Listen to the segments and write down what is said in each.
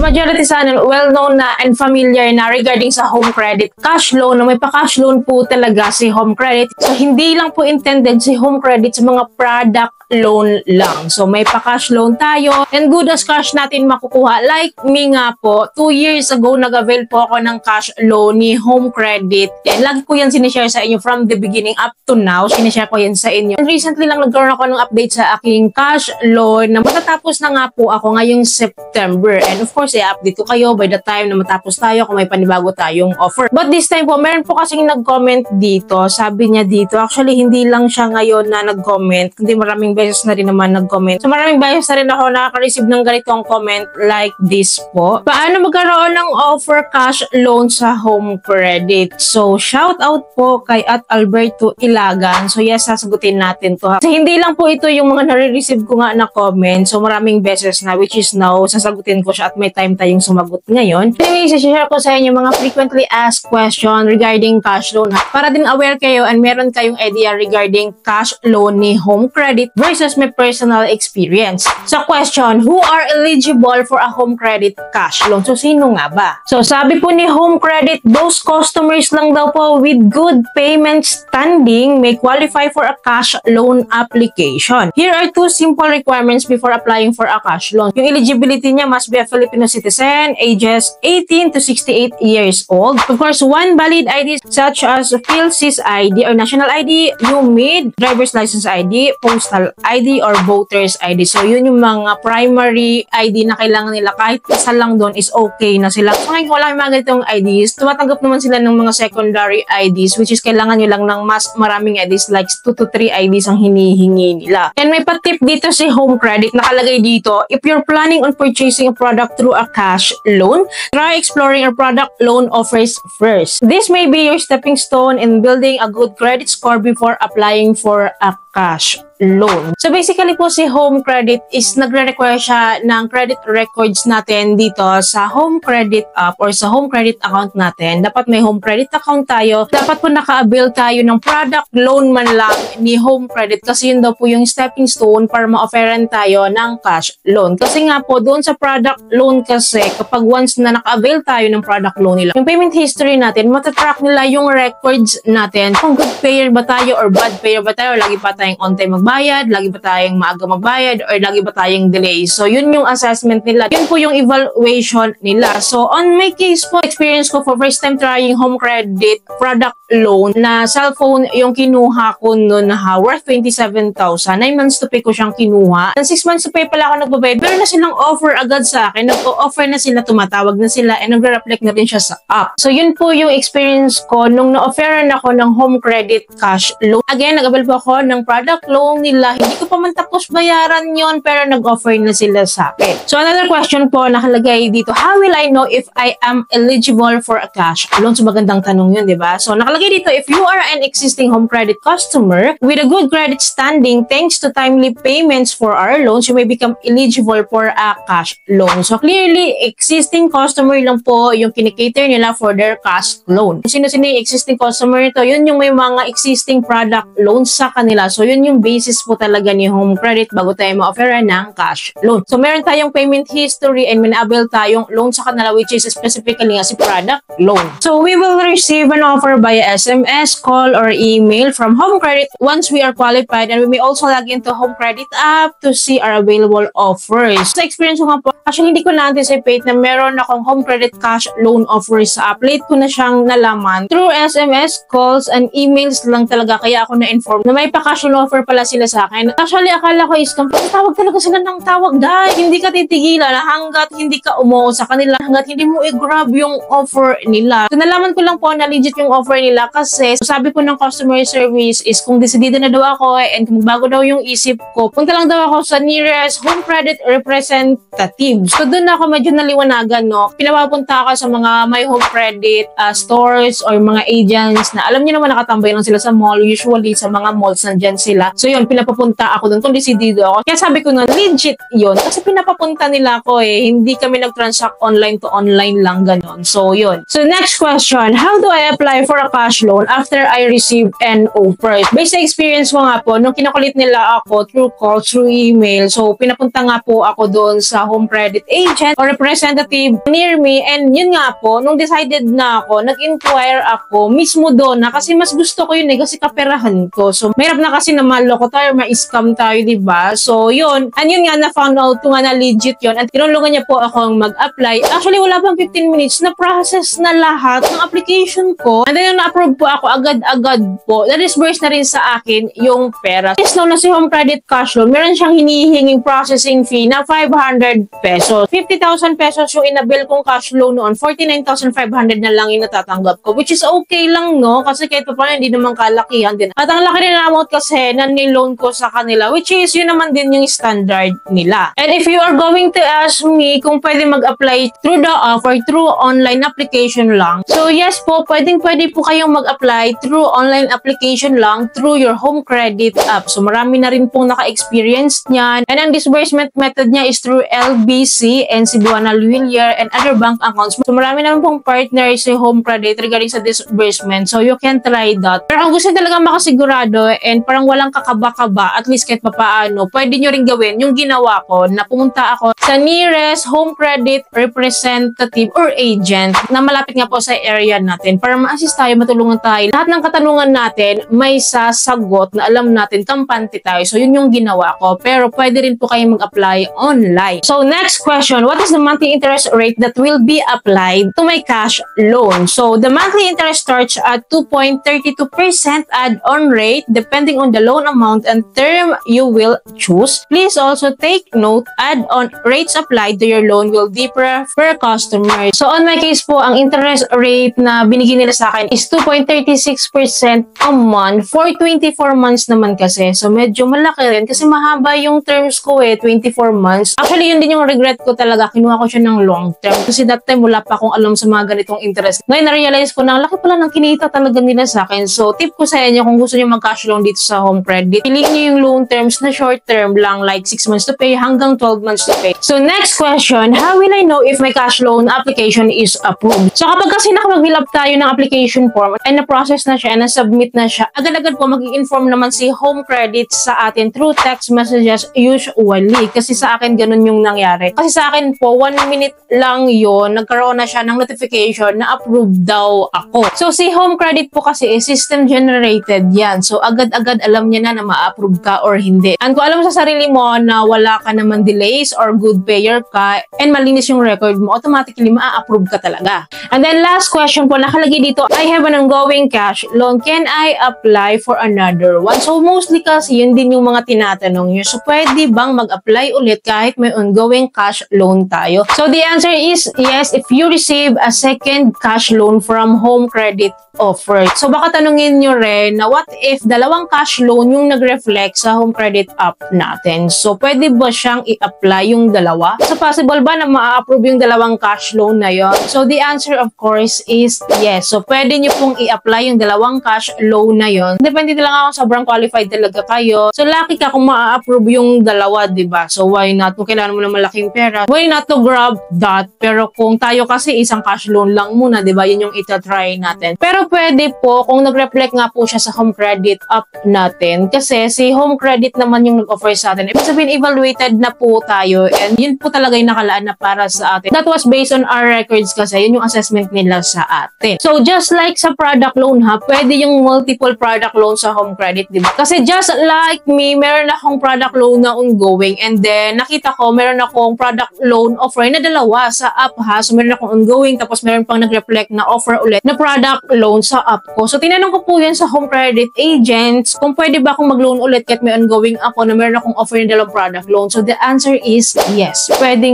majority sa atin, well-known na and familiar na regarding sa home credit cash loan, na may pa-cash loan po talaga si home credit. So, hindi lang po intended si home credit sa mga product loan lang. So, may pa-cash loan tayo and good as cash natin makukuha. Like me nga po, 2 years ago, nag-avail po ako ng cash loan ni home credit. And lagi ko yan sinishare sa inyo from the beginning up to now. Sinishare ko yan sa inyo. And recently lang nagkaroon ako ng update sa aking cash loan na matatapos na nga po ako ngayong September. And of course, i-update ko kayo by the time na matapos tayo kung may panibago tayong offer. But this time po, meron po kasing nag-comment dito. Sabi niya dito, actually, hindi lang siya ngayon na nag-comment, hindi maraming beses na rin naman nag-comment. So maraming beses na rin ako nakaka-receive ng ganitong comment like this po. Paano magkaroon ng offer cash loan sa home credit? So shout out po kay @Alberto Ilagan. So yes, sasagutin natin to. So hindi lang po ito yung mga nare-receive ko nga na comment. So maraming beses na, which is now, sasagutin ko siya at may time tayong sumagot ngayon. Anyway, share ko sa inyo mga frequently asked question regarding cash loan ha. Para din aware kayo and meron kayong idea regarding cash loan ni home credit versus my personal experience. So question, who are eligible for a home credit cash loan? So sino nga ba? So sabi po ni home credit, those customers lang daw po with good payment standing may qualify for a cash loan application. Here are 2 simple requirements before applying for a cash loan. Yung eligibility niya must be a Filipino citizen, ages 18 to 68 years old. Of course, 1 valid ID such as PhilSys ID or national ID, UMID, driver's license ID, postal ID, or voter's ID. So, yun yung mga primary ID na kailangan nila. Kahit isa lang doon is okay na sila. So, ngayon, wala yung mga ganitong IDs. Tumatanggap naman sila ng mga secondary IDs, which is kailangan nyo lang ng mas maraming IDs, like 2 to 3 IDs ang hinihingi nila. And may patip dito si home credit. Nakalagay dito, if you're planning on purchasing a product through a cash loan, try exploring our product loan offers first. This may be your stepping stone in building a good credit score before applying for a cash loan. So basically po si home credit is nagre-require siya ng credit records natin dito sa home credit app or sa home credit account natin. Dapat may home credit account tayo. Dapat po naka-avail tayo ng product loan man lang ni home credit kasi yun daw po yung stepping stone para ma-offeran tayo ng cash loan. Kasi nga po doon sa product loan kasi kapag once na naka-avail tayo ng product loan nila, yung payment history natin, matatrack nila yung records natin. Kung good payer ba tayo or bad payer ba tayo, lagi pa tayong on time magbayad, lagi ba tayong maaga magbayad, or lagi ba tayong delay. So, yun yung assessment nila. Yun po yung evaluation nila. So, on my case po, experience ko for first time trying home credit product loan na cellphone yung kinuha ko noon na worth 27,000. 9 months to pay ko siyang kinuha. And 6 months to pay pala ako nagbabayad. Meron na silang offer agad sa akin. Nag-offer na sila, tumatawag na sila, and nag-reflect na rin siya sa app. So, yun po yung experience ko nung na-offeran ako ng home credit cash loan. Again, nag-avail po ako ng product loan nila. Hindi ko pa man tapos bayaran yon pero nag-offer na sila sa akin. So, another question po nakalagay dito, how will I know if I am eligible for a cash loan? So, magandang tanong yun, di ba? So, nakalagay dito, if you are an existing home credit customer with a good credit standing thanks to timely payments for our loans, you may become eligible for a cash loan. So, clearly, existing customer lang po yung kinikater nila for their cash loan. Sino-sino yung existing customer nito? Yun yung may mga existing product loans sa kanila. So, yun yung basis po talaga ni home credit bago tayo ma-offeran ng cash loan. So, meron tayong payment history and may-avail tayong loan sa kanila, which is specifically nga si product loan. So, we will receive an offer via SMS, call, or email from home credit once we are qualified, and we may also log into home credit app to see our available offers. Sa experience ko nga po, actually hindi ko na-anticipate na meron akong home credit cash loan offers sa app. Late ko na siyang nalaman. Through SMS, calls, and emails lang talaga kaya ako na-inform na may pa-cash loan offer pala sila sa akin. Actually, akala ko is tawag talaga sila ng tawag dahil hindi ka titigilan hanggat hindi ka umuo sa kanila, hanggat hindi mo i-grab yung offer nila. So, nalaman ko lang po na legit yung offer nila kasi sabi ko ng customer service is kung decided na daw ako and kung bago daw yung isip ko, punta lang daw ako sa nearest home credit representative. So, doon ako medyo naliwanagan, no? Pinapapunta ako sa mga may home credit stores or mga agents na alam niyo naman nakatambay lang sila sa mall. Usually, sa mga malls nandyan sila. So, yun, naman pinapapunta ako doon, kundi si Dido ako. Kaya sabi ko na legit yun. Kasi pinapapunta nila ako eh. Hindi kami nag-transact online to online lang ganon. So yun. So next question, how do I apply for a cash loan after I receive an offer? Based sa experience ko nga po, nung kinakulit nila ako through call, through email, so pinapunta nga po ako doon sa home credit agent or representative near me, and yun nga po, nung decided na ako, nag-inquire ako mismo doon na kasi mas gusto ko yun eh, kasi kaperahan ko. So, mahirap na kasi na maloko tayo, ma-scam tayo, diba? So, yun. And yun nga, na-found out ko nga na legit yun. At tinulungan niya po akong mag-apply. Actually, wala pang 15 minutes, na-process na lahat ng application ko. And then, na-approve po ako agad-agad po. Na-disburse na rin sa akin yung pera. Yes, no, na si Home Credit Cash Loan, meron siyang hinihinging processing fee na 500 pesos. 50,000 pesos yung inabil kong cash loan noon. 49,500 na lang yung natatanggap ko. Which is okay lang, no? Kasi kahit pa paano, hindi naman kalakihan din. At ang laki rin na amount kasi na niloan ko sa kanila, which is yun naman din yung standard nila. And if you are going to ask me kung pwede mag-apply through the offer, through online application lang. So yes po, pwede po kayong mag-apply through online application lang through your home credit app. So marami na rin pong naka-experience niyan. And ang disbursement method niya is through LBC and Cebuana Luilier and other bank accounts. So marami naman pong partners sa home credit regarding sa disbursement. So you can try that. Pero kung gusto talaga makasigurado and parang walang kakaba-kaba, at least kahit papaano, pwede nyo rin gawin yung ginawa ko na pumunta ako sa nearest home credit representative or agent na malapit nga po sa area natin para ma-assist tayo, matulungan tayo. Lahat ng katanungan natin may sasagot na alam natin, kampante tayo. So yun yung ginawa ko. Pero pwede rin po kayong mag-apply online. So next question, what is the monthly interest rate that will be applied to my cash loan? So the monthly interest starts at 2.32% add-on rate depending on the loan amount and term you will choose. Please also take note, add-on rates applied to your loan will differ per customer. So on my case po, ang interest rate na binigyan nila sa akin is 2.36% a month for 24 months naman kasi. So medyo malaki rin kasi mahaba yung terms ko eh, 24 months. Actually, yun din yung regret ko talaga. Kinuha ko siya ng long term kasi that time wala pa akong alam sa mga ganitong interest. Ngayon na-realize ko na laki pala ng kinita talaga nila sa akin. So tip ko sa inyo kung gusto niyo mag-cash loan dito sa home credit, piliin niyo yung loan terms na short term lang like 6 months to pay hanggang 12 months to pay. So next question, how will I know if my cash loan application is approved? So kapag kasi nakapag-fill up tayo ng application form and na-process na siya and na-submit na siya, agad-agad po mag-i-inform naman si home credit sa atin through text messages usually. Kasi sa akin ganun yung nangyari. Kasi sa akin po, 1 minute lang yun, nagkaroon na siya ng notification na approved daw ako. So si home credit po kasi is system generated yan. So agad-agad alam niya na ma-approve ka or hindi. And kung alam sa sarili mo na wala ka naman delays or good payer ka and malinis yung record mo, automatically ma-approve ka talaga. And then last question po, nakalagay dito, I have an ongoing cash loan. Can I apply for another one? So mostly kasi yun din yung mga tinatanong nyo. So pwede bang mag-apply ulit kahit may ongoing cash loan tayo? So the answer is yes, if you receive a second cash loan from home credit offer. So baka tanungin nyo rin na what if dalawang cash loan yung nag-reflect sa home credit app natin? So pwede ba siyang i-apply yung dalawa? So possible ba na ma-approve yung dalawang cash loan na yon? So the answer of course is yes. So pwede nyo pong i-apply yung dalawang cash loan na yon. Depende na lang ako, sobrang qualified talaga kayo. So lucky ka kung ma-approve yung dalawa, diba? So why not? Kung kailangan mo ng malaking pera, why not to grab that? Pero kung tayo kasi isang cash loan lang muna, diba? Yun yung itatry natin. Pero pwede po kung nag-reflect nga po siya sa home credit app natin. Kasi si home credit naman yung nag-offer sa atin. Ibig sabihin, evaluated na po tayo and yun po talaga yung nakalaan na para sa atin. That was based on our records kasi yun yung assessment nila sa atin. So just like sa product loan ha, pwede yung multiple product loan sa home credit, diba? Kasi just like me, meron akong product loan na ongoing and then nakita ko meron akong product loan offer na dalawa sa app ha. So meron akong ongoing tapos meron pang nag-reflect na offer ulit na product loan sa app ko. So tinanong ko po yan sa home credit agents kung pwede ba akong mag-loan ulit kahit may ongoing ako na meron akong offer na dalawang product loan. So the answer is yes. Pwede.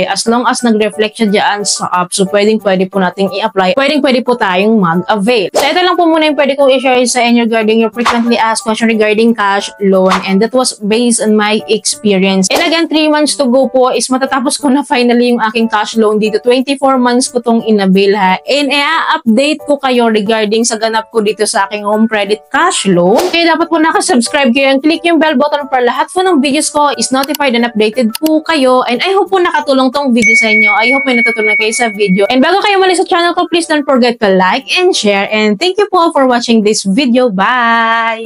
As long as nag-reflect siya dyan sa app. So pwede po nating i-apply. Pwede po tayong mag-avail. So ito lang po muna yung pwede kong i-share sa inyo regarding your frequently asked question regarding cash loan. And that was based on my experience. And again, 3 months to go po is matatapos ko na finally yung aking cash loan dito. 24 months ko tong inabil ha. And i-update ko kayo regarding sa ganap ko dito sa aking home credit cash loan. Kaya dapat po nakasubscribe mag-subscribe kayo and click yung bell button para lahat po ng videos ko is notified and updated po kayo. And I hope po nakatulong tong video sa inyo. I hope may natutunan kayo sa video. And bago kayo mali sa channel ko, please don't forget to like and share. And thank you po for watching this video. Bye!